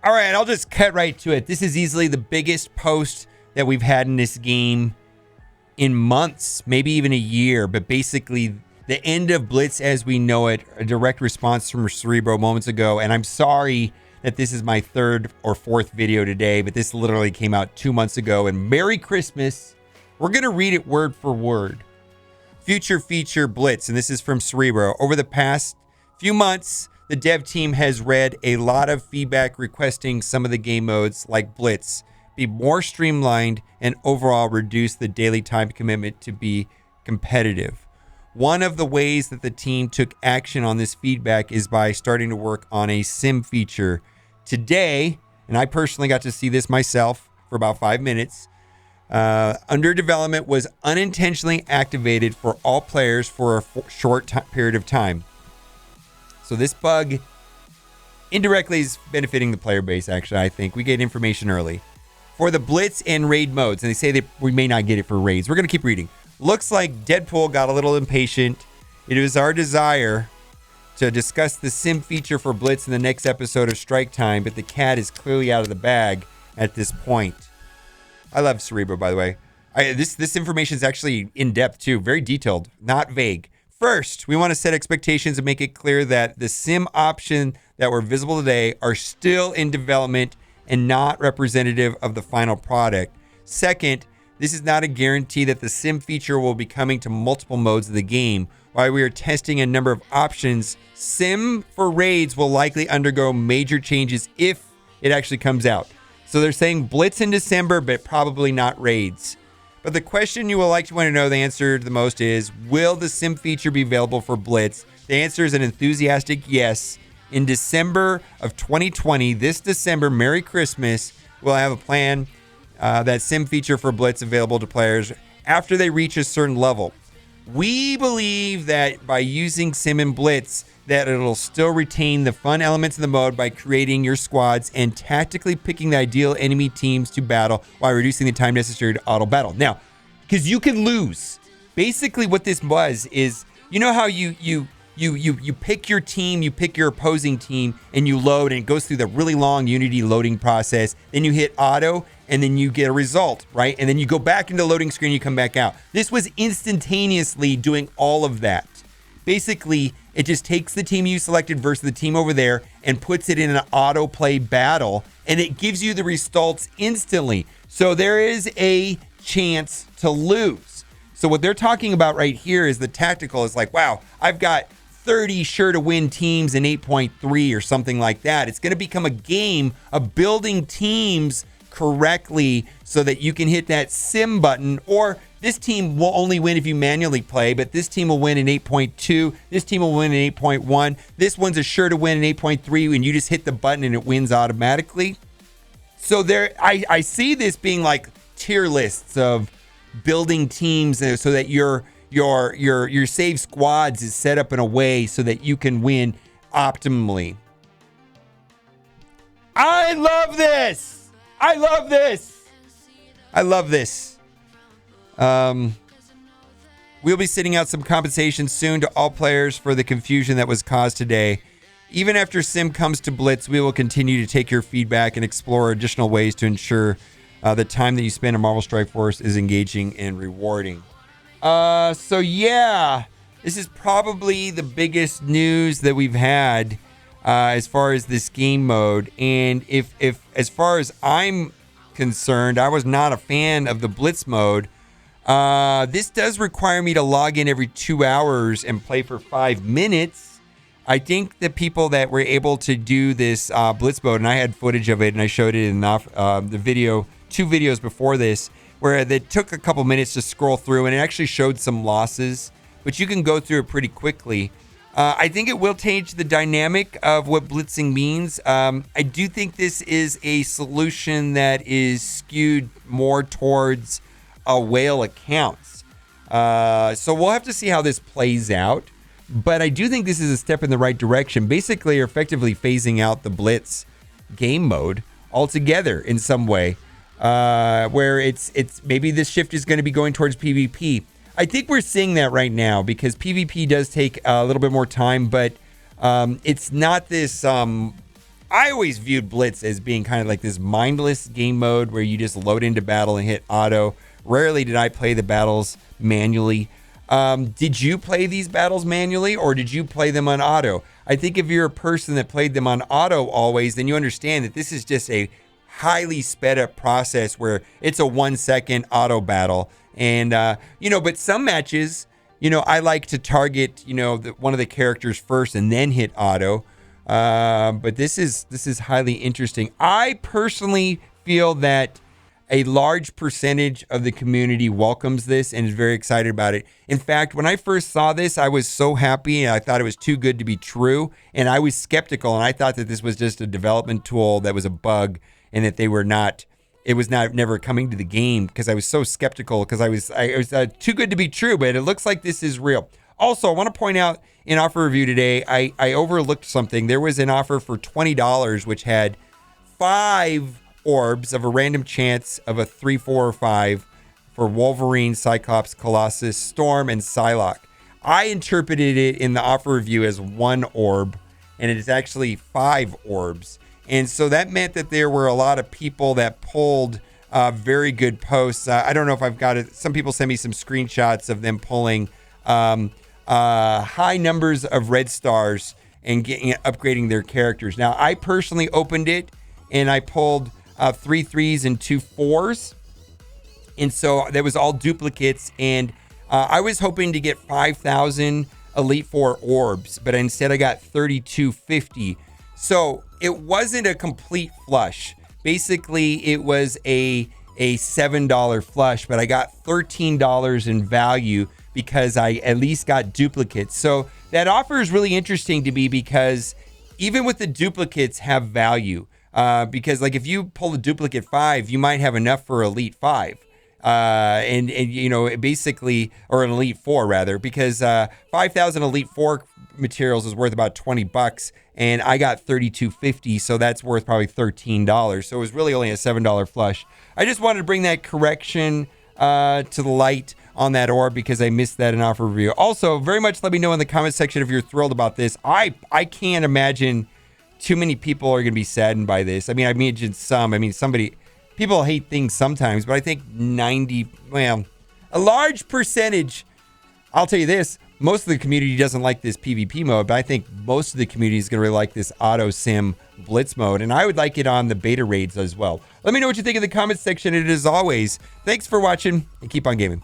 All right, I'll just cut right to it. This is easily the biggest post that we've had in this game in months, maybe even a year. But basically, the end of Blitz as we know it, a direct response from Cerebro moments ago. And I'm sorry that this is my third or fourth video today, but this literally came out 2 months ago. And Merry Christmas. We're going to read it word for word. Future feature Blitz, and this is from Cerebro. Over the past few months, the dev team has read a lot of feedback requesting some of the game modes, like Blitz, be more streamlined and overall reduce the daily time commitment to be competitive. One of the ways that the team took action on this feedback is by starting to work on a sim feature. Today, and I personally got to see this myself for about 5 minutes, under development was unintentionally activated for all players for a short period of time. So this bug indirectly is benefiting the player base, actually, I think. We get information early. For the Blitz and Raid modes, and they say that we may not get it for Raids. We're going to keep reading. Looks like Deadpool got a little impatient. It is our desire to discuss the sim feature for Blitz in the next episode of Strike Time, but the cat is clearly out of the bag at this point. I love Cerebro, by the way. This information is actually in-depth, too. Very detailed, not vague. First, we want to set expectations and make it clear that the sim option that were visible today are still in development and not representative of the final product. Second, this is not a guarantee that the sim feature will be coming to multiple modes of the game. While we are testing a number of options, sim for raids will likely undergo major changes if it actually comes out. So they're saying Blitz in December, but probably not raids. But the question you will like to want to know the answer to the most is, will the sim feature be available for Blitz? The answer is an enthusiastic yes. In December of 2020, this December, Merry Christmas, we'll have a plan that sim feature for Blitz available to players after they reach a certain level. We believe that by using sim and Blitz, that it'll still retain the fun elements of the mode by creating your squads and tactically picking the ideal enemy teams to battle while reducing the time necessary to auto battle. Now, because you can lose. Basically what this was is, you know how you pick your team, you pick your opposing team, and you load, and it goes through the really long Unity loading process. Then you hit auto, and then you get a result, right? And then you go back into the loading screen, you come back out. This was instantaneously doing all of that. Basically, it just takes the team you selected versus the team over there and puts it in an autoplay battle, and it gives you the results instantly. So there is a chance to lose. So what they're talking about right here is the tactical is like, wow, I've got 30 sure to win teams in 8.3 or something like that. It's going to become a game of building teams correctly so that you can hit that sim button, or this team will only win if you manually play, but this team will win in 8.2. This team will win in 8.1. This one's a sure to win in 8.3 and you just hit the button and it wins automatically. So there, I see this being like tier lists of building teams so that your save squads is set up in a way so that you can win optimally. I love this. I love this. I love this. We'll be sending out some compensation soon to all players for the confusion that was caused today. Even after Sim comes to Blitz, we will continue to take your feedback and explore additional ways to ensure the time that you spend in Marvel Strike Force is engaging and rewarding. So yeah, this is probably the biggest news that we've had as far as this game mode. And if as far as I'm concerned, I was not a fan of the Blitz mode. This does require me to log in every 2 hours and play for 5 minutes. I think the people that were able to do this Blitz mode, and I had footage of it and I showed it in the video, 2 videos before this, where they took a couple minutes to scroll through and it actually showed some losses, but you can go through it pretty quickly. I think it will change the dynamic of what blitzing means. I do think this is a solution that is skewed more towards whale accounts. So we'll have to see how this plays out. But I do think this is a step in the right direction. Basically, you're effectively phasing out the Blitz game mode altogether in some way, where it's maybe this shift is going to be going towards PvP. I think we're seeing that right now because PvP does take a little bit more time, but it's not this. I I always viewed Blitz as being kind of like this mindless game mode where you just load into battle and hit auto. Rarely did I play the battles manually. Did you play these battles manually, or did you play them on auto? I think if you're a person that played them on auto always, then you understand that this is just a highly sped up process where it's a 1 second auto battle. And, but some matches, I like to target, one of the characters first and then hit auto. But this is highly interesting. I personally feel that a large percentage of the community welcomes this and is very excited about it. In fact, when I first saw this, I was so happy and I thought it was too good to be true. And I was skeptical, and I thought that this was just a development tool that was a bug and that it was never coming to the game, because I was so skeptical, because it was too good to be true. But it looks like this is real. Also, I want to point out in offer review today, I overlooked something. There was an offer for $20 which had 5 orbs of a random chance of a 3, 4, or 5 for Wolverine, Cyclops, Colossus, Storm, and Psylocke. I interpreted it in the offer review as 1 orb, and it is actually 5 orbs. And so that meant that there were a lot of people that pulled very good posts. I don't know if I've got it. Some people sent me some screenshots of them pulling high numbers of red stars and upgrading their characters. Now, I personally opened it and I pulled 3 3s and 2 4s. And so that was all duplicates. And I was hoping to get 5,000 Elite Four orbs, but instead I got 3,250. So it wasn't a complete flush. Basically, it was a $7 flush, but I got $13 in value because I at least got duplicates. So that offer is really interesting to me, because even with the duplicates have value. Because like if you pull a duplicate 5, you might have enough for Elite 5. And basically, or an Elite 4 rather, because 5,000 Elite 4 materials is worth about $20, and I got $32.50, so that's worth probably $13. So it was really only a $7 flush. I just wanted to bring that correction to the light on that orb, because I missed that in offer review. Also, very much let me know in the comment section if you're thrilled about this. I can't imagine too many people are going to be saddened by this. I imagine some. People hate things sometimes, but I think a large percentage, I'll tell you this, most of the community doesn't like this PvP mode, but I think most of the community is going to really like this auto sim blitz mode, and I would like it on the beta raids as well. Let me know what you think in the comments section, and as always, thanks for watching, and keep on gaming.